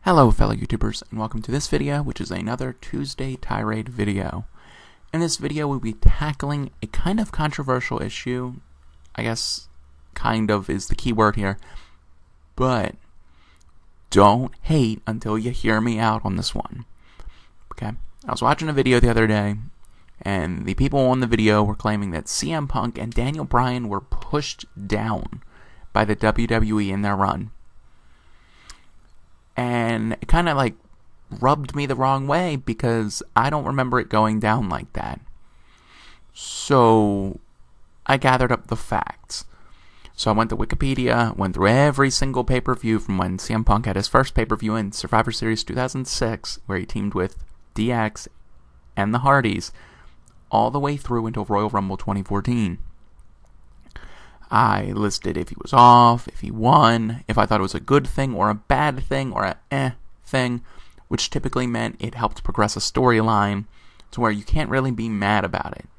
Hello fellow YouTubers, and welcome to this video, which is another Tuesday Tirade video. In this video, we'll be tackling a kind of controversial issue. I guess kind of is the key word here. But don't hate until you hear me out on this one. Okay? I was watching a video the other day, and the people on the video were claiming that CM Punk and Daniel Bryan were pushed down by the WWE in their run. And it kind of like rubbed me the wrong way because I don't remember it going down like that. So I gathered up the facts. So I went to Wikipedia, went through every single pay-per-view from when CM Punk had his first pay-per-view in Survivor Series 2006, where he teamed with DX and the Hardys, all the way through until Royal Rumble 2014. I listed if he was off, if he won, if I thought it was a good thing or a bad thing or a thing, which typically meant it helped progress a storyline to where you can't really be mad about it.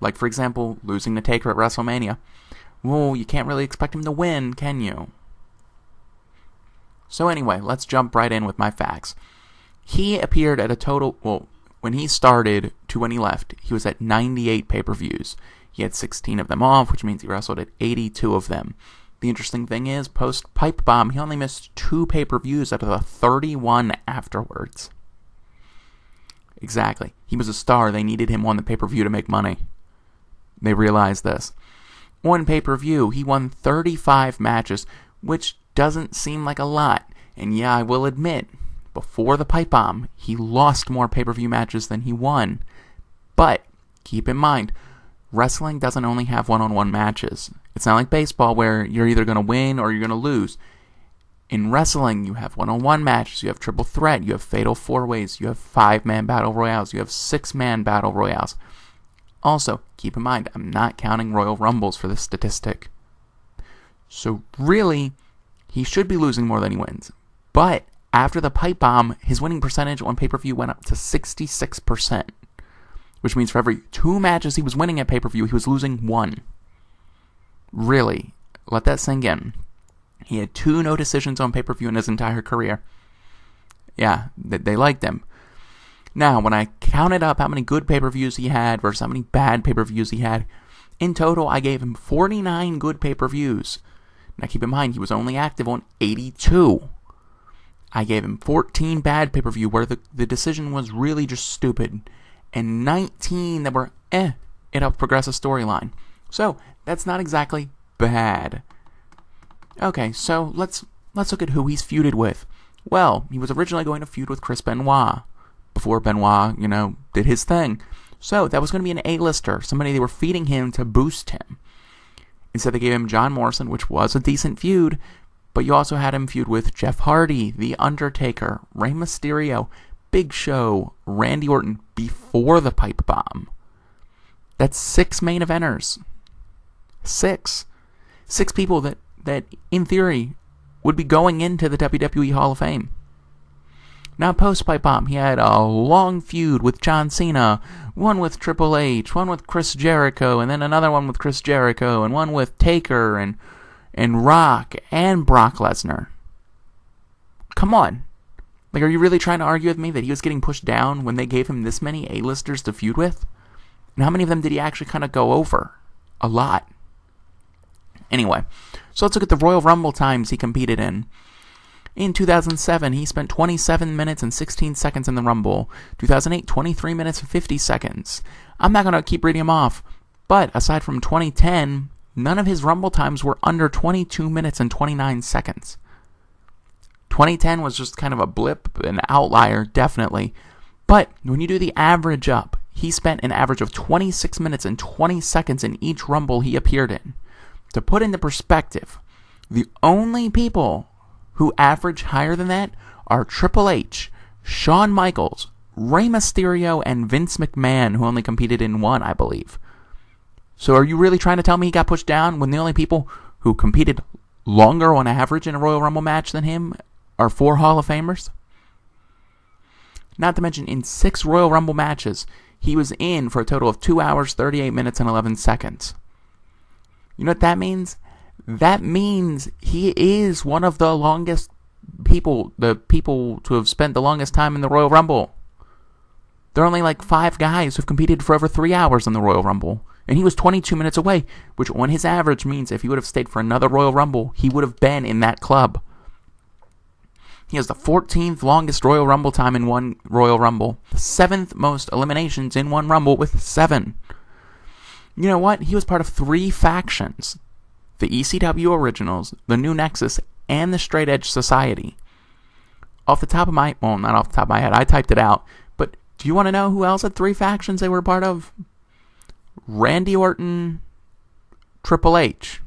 Like, for example, losing to Taker at WrestleMania. Well, you can't really expect him to win, can you? So anyway, let's jump right in with my facts. He appeared at a total, when he started to when he left, he was at 98 pay-per-views. He had 16 of them off, which means he wrestled at 82 of them. The interesting thing is, post-Pipe Bomb, he only missed 2 pay-per-views out of the 31 afterwards. Exactly. He was a star. They needed him on the pay-per-view to make money. They realized this. On pay-per-view, he won 35 matches, which doesn't seem like a lot. And yeah, I will admit, before the Pipe Bomb, he lost more pay-per-view matches than he won. But keep in mind, wrestling doesn't only have one-on-one matches. It's not like baseball where you're either going to win or you're going to lose. In wrestling, you have one-on-one matches, you have triple threat, you have fatal four-ways, you have 5-man battle royales, you have 6-man battle royales. Also, keep in mind, I'm not counting Royal Rumbles for this statistic. So really, he should be losing more than he wins. But after the Pipe Bomb, his winning percentage on pay-per-view went up to 66%. Which means for every 2 matches he was winning at pay-per-view, he was losing 1. Really, let that sink in. He had 2 no decisions on pay-per-view in his entire career. Yeah, they liked him. Now, when I counted up how many good pay-per-views he had versus how many bad pay-per-views he had, in total I gave him 49 good pay-per-views. Now keep in mind, he was only active on 82. I gave him 14 bad pay-per-view where the decision was really just stupid, and 19 that were it helped progress a storyline. So, that's not exactly bad. Okay, so let's look at who he's feuded with. Well, he was originally going to feud with Chris Benoit, before Benoit, did his thing. So, that was going to be an A-lister, somebody they were feeding him to boost him. Instead, they gave him John Morrison, which was a decent feud, but you also had him feud with Jeff Hardy, The Undertaker, Rey Mysterio, Big Show, Randy Orton before the Pipe Bomb. That's 6 main eventers. 6 people that in theory would be going into the WWE Hall of Fame. Now post Pipe Bomb, he had a long feud with John Cena, one with Triple H, one with Chris Jericho, and then another one with Chris Jericho, and one with Taker and Rock and Brock Lesnar. Come on. Like, are you really trying to argue with me that he was getting pushed down when they gave him this many A-listers to feud with? And how many of them did he actually kind of go over? A lot. Anyway, so let's look at the Royal Rumble times he competed in. In 2007, he spent 27 minutes and 16 seconds in the Rumble. 2008, 23 minutes and 50 seconds. I'm not going to keep reading them off, but aside from 2010, none of his Rumble times were under 22 minutes and 29 seconds. 2010 was just kind of a blip, an outlier, definitely. But when you do the average up, he spent an average of 26 minutes and 20 seconds in each Rumble he appeared in. To put into perspective, the only people who average higher than that are Triple H, Shawn Michaels, Rey Mysterio, and Vince McMahon, who only competed in 1, I believe. So are you really trying to tell me he got pushed down when the only people who competed longer on average in a Royal Rumble match than him are 4 Hall of Famers? Not to mention, in 6 Royal Rumble matches, he was in for a total of 2 hours, 38 minutes, and 11 seconds. You know what that means? That means he is one of the longest the people to have spent the longest time in the Royal Rumble. There are only like 5 guys who've competed for over 3 hours in the Royal Rumble. And he was 22 minutes away, which on his average means if he would have stayed for another Royal Rumble, he would have been in that club. He has the 14th longest Royal Rumble time in one Royal Rumble. The 7th most eliminations in one Rumble with 7. You know what? He was part of 3 factions. The ECW Originals, the New Nexus, and the Straight Edge Society. Not off the top of my head, I typed it out. But do you want to know who else had 3 factions they were part of? Randy Orton, Triple H.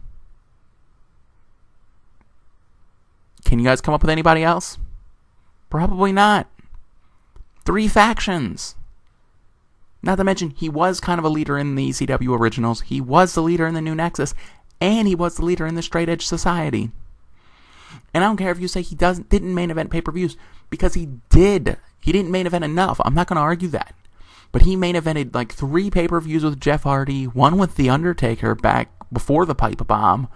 Can you guys come up with anybody else? Probably not. 3 factions. Not to mention, he was kind of a leader in the ECW Originals. He was the leader in the New Nexus. And he was the leader in the Straight Edge Society. And I don't care if you say he didn't main event pay-per-views. Because he did. He didn't main event enough. I'm not going to argue that. But he main evented like 3 pay-per-views with Jeff Hardy, 1 with The Undertaker back before the pipe bomb,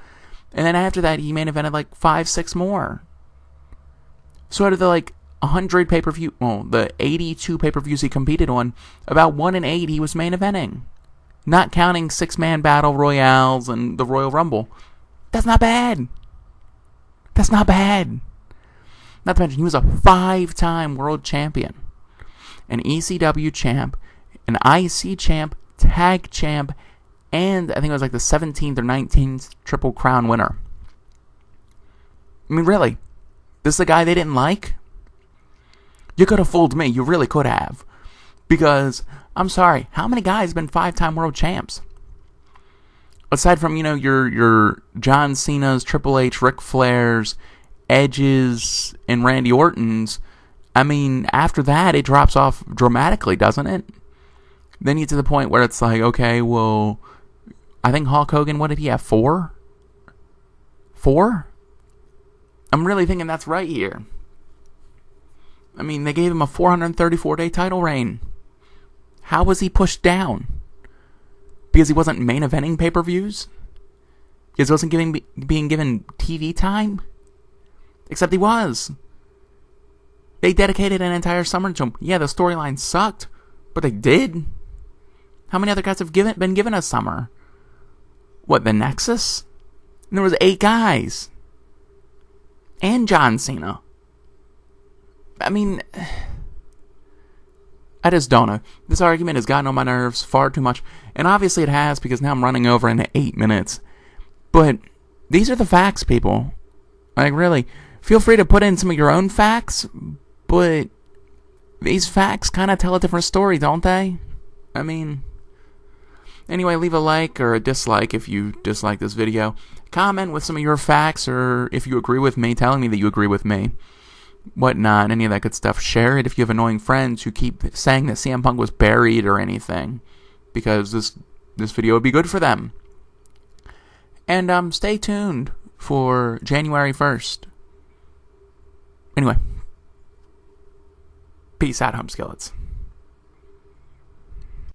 and then after that he main evented like 5-6 more. So out of the like 100 the 82 pay-per-views he competed on, about 1 in 8 he was main eventing. Not counting 6-man battle royales and the Royal Rumble. That's not bad. That's not bad. Not to mention he was a 5-time world champion, an ECW champ, an IC champ, tag champ, and I think it was like the 17th or 19th Triple Crown winner. I mean, really? This is a guy they didn't like? You could have fooled me. You really could have. Because, I'm sorry, how many guys have been 5-time world champs? Aside from, your John Cena's, Triple H, Ric Flair's, Edge's, and Randy Orton's, I mean, after that, it drops off dramatically, doesn't it? Then you get to the point where it's like, okay, well, I think Hulk Hogan, what did he have, 4? 4? I'm really thinking that's right here. I mean, they gave him a 434-day title reign. How was he pushed down? Because he wasn't main eventing pay-per-views? Because he wasn't being given TV time? Except he was. They dedicated an entire summer to him. Yeah, the storyline sucked, but they did. How many other guys have been given a summer? What, the Nexus? And there was 8 guys. And John Cena. I mean, I just don't know. This argument has gotten on my nerves far too much. And obviously it has, because now I'm running over into 8 minutes. But these are the facts, people. Like, really. Feel free to put in some of your own facts, but these facts kind of tell a different story, don't they? I mean, anyway, leave a like or a dislike if you dislike this video. Comment with some of your facts, or if you agree with me, telling me that you agree with me. Whatnot, any of that good stuff. Share it if you have annoying friends who keep saying that CM Punk was buried or anything, because this video would be good for them. And stay tuned for January 1st. Anyway, peace out, home skillets.